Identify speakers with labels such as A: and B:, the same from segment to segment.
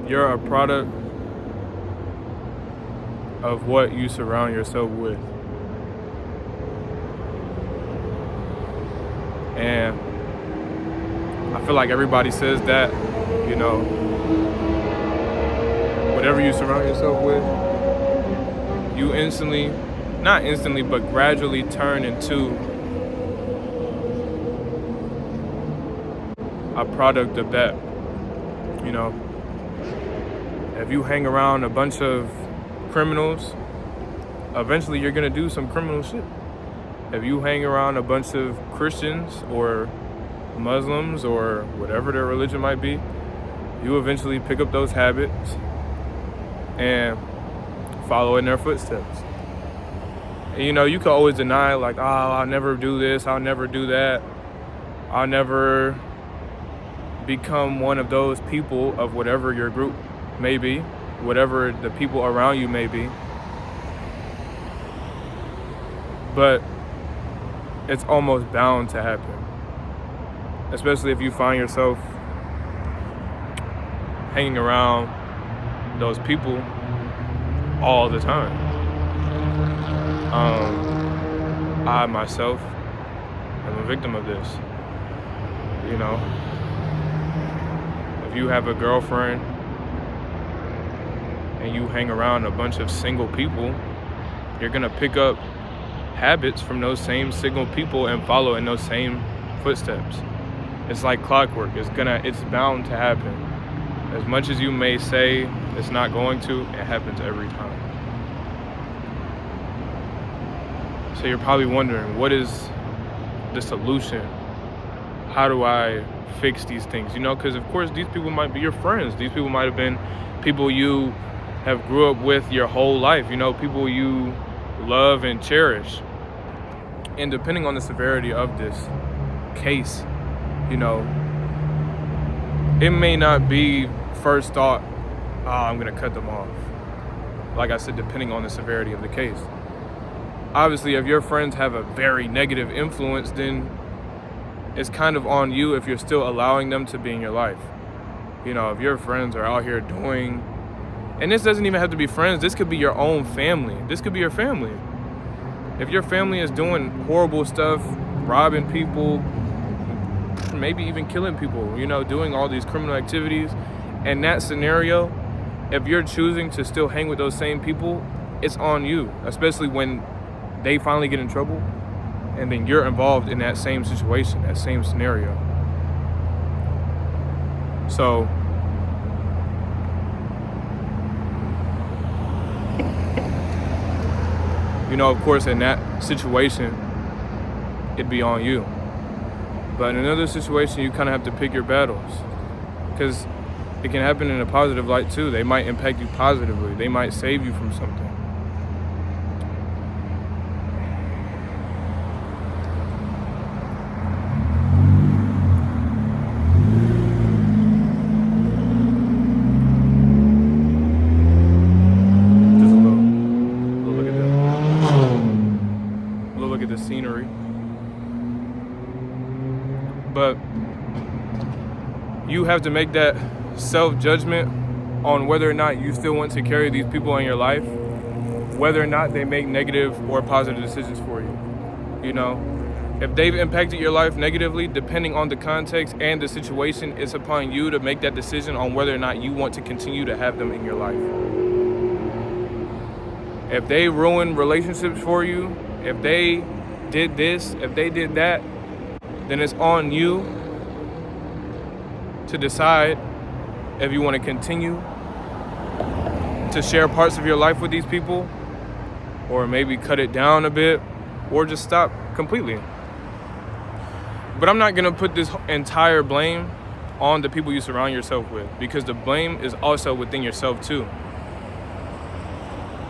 A: You're a product of what you surround yourself with. And I feel like everybody says that, whatever you surround yourself with, you not instantly, but gradually turn into a product of that. If you hang around a bunch of criminals, eventually you're gonna do some criminal shit. If you hang around a bunch of Christians or Muslims or whatever their religion might be, you eventually pick up those habits and follow in their footsteps. And, you can always deny, like, I'll never do this, I'll never do that, I'll never become one of those people of whatever your group may be, whatever the people around you may be. But it's almost bound to happen, especially if you find yourself hanging around those people all the time. I myself am a victim of this. If you have a girlfriend and you hang around a bunch of single people, you're gonna pick up habits from those same single people and follow in those same footsteps. It's like clockwork. It's bound to happen. As much as you may say it's not going to, it happens every time. So you're probably wondering, what is the solution? How do I fix these things? Because of course these people might be your friends. These people might have been people you have grew up with your whole life, people you love and cherish. And depending on the severity of this case, it may not be first thought, I'm gonna cut them off. Like I said, depending on the severity of the case. Obviously, if your friends have a very negative influence, then it's kind of on you if you're still allowing them to be in your life. If your friends are out here doing, and this doesn't even have to be friends, this could be your own family. This could be your family. If your family is doing horrible stuff, robbing people, maybe even killing people, doing all these criminal activities, in that scenario, if you're choosing to still hang with those same people, it's on you, especially when they finally get in trouble and then you're involved in that same situation, that same scenario. So of course, in that situation, it'd be on you. But in another situation, you kind of have to pick your battles, because it can happen in a positive light too. They might impact you positively. They might save you from something. Scenery. But you have to make that self-judgment on whether or not you still want to carry these people in your life, whether or not they make negative or positive decisions for you. If they've impacted your life negatively, depending on the context and the situation, it's upon you to make that decision on whether or not you want to continue to have them in your life. If they ruin relationships for you, if they did this, if they did that, then it's on you to decide if you want to continue to share parts of your life with these people, or maybe cut it down a bit, or just stop completely. But I'm not going to put this entire blame on the people you surround yourself with, because the blame is also within yourself too.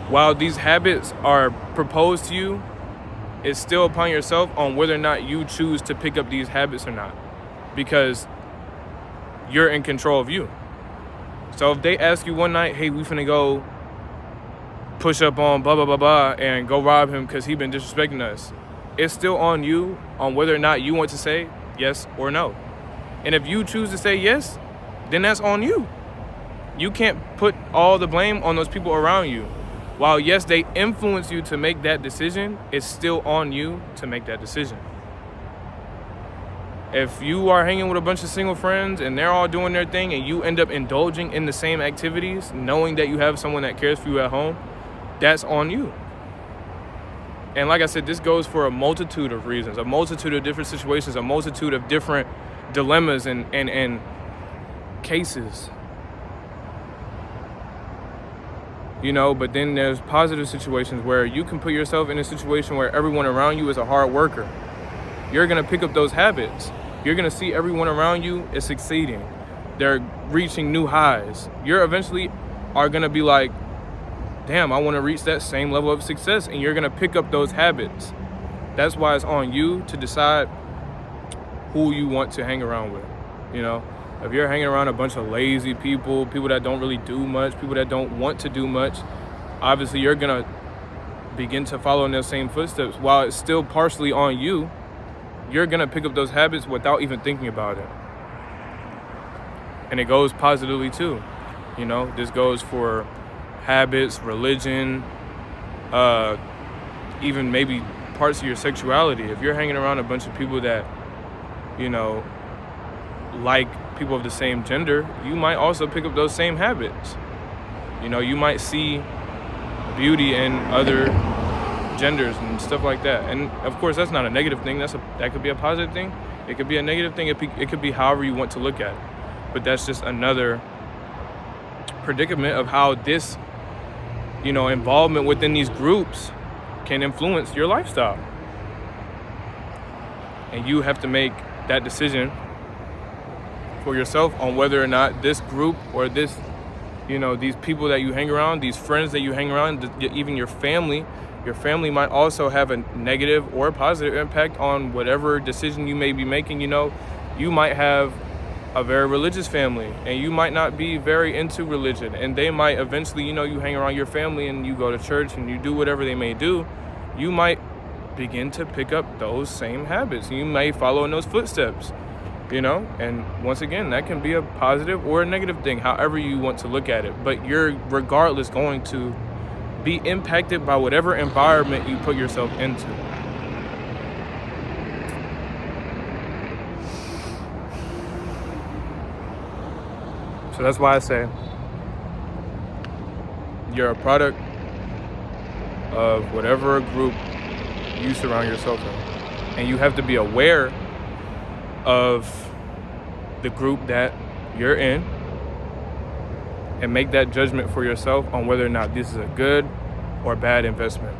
A: While these habits are proposed to you, it's still upon yourself on whether or not you choose to pick up these habits or not, because you're in control of you. So if they ask you one night, hey, we finna go push up on blah, blah, blah, blah, and go rob him because he been disrespecting us, it's still on you on whether or not you want to say yes or no. And if you choose to say yes, then that's on you. You can't put all the blame on those people around you. While yes, they influence you to make that decision, it's still on you to make that decision. If you are hanging with a bunch of single friends and they're all doing their thing and you end up indulging in the same activities, knowing that you have someone that cares for you at home, that's on you. And like I said, this goes for a multitude of reasons, a multitude of different situations, a multitude of different dilemmas and cases. You know, but then there's positive situations where you can put yourself in a situation where everyone around you is a hard worker. You're going to pick up those habits. You're going to see everyone around you is succeeding. They're reaching new highs. You're eventually are going to be like, damn, I want to reach that same level of success. And you're going to pick up those habits. That's why it's on you to decide who you want to hang around with. You know, if you're hanging around a bunch of lazy people, people that don't really do much, people that don't want to do much, obviously you're going to begin to follow in their same footsteps. While it's still partially on you, you're going to pick up those habits without even thinking about it. And it goes positively too. You know, this goes for habits, religion, even maybe parts of your sexuality. If you're hanging around a bunch of people that, you know, like people of the same gender, you might also pick up those same habits. You know, you might see beauty in other genders and stuff like that. And of course, that's not a negative thing. That could be a positive thing. It could be a negative thing. It could be however you want to look at it. But that's just another predicament of how this, you know, involvement within these groups can influence your lifestyle. And you have to make that decision for yourself on whether or not this group or this, you know, these people that you hang around, these friends that you hang around, even your family might also have a negative or positive impact on whatever decision you may be making. You know, you might have a very religious family and you might not be very into religion, and they might eventually, you know, you hang around your family and you go to church and you do whatever they may do, you might begin to pick up those same habits. You may follow in those footsteps, you know, and once again, that can be a positive or a negative thing, however you want to look at it. But you're regardless going to be impacted by whatever environment you put yourself into. So that's why I say you're a product of whatever group you surround yourself in. And you have to be aware of the group that you're in and make that judgment for yourself on whether or not this is a good or bad investment.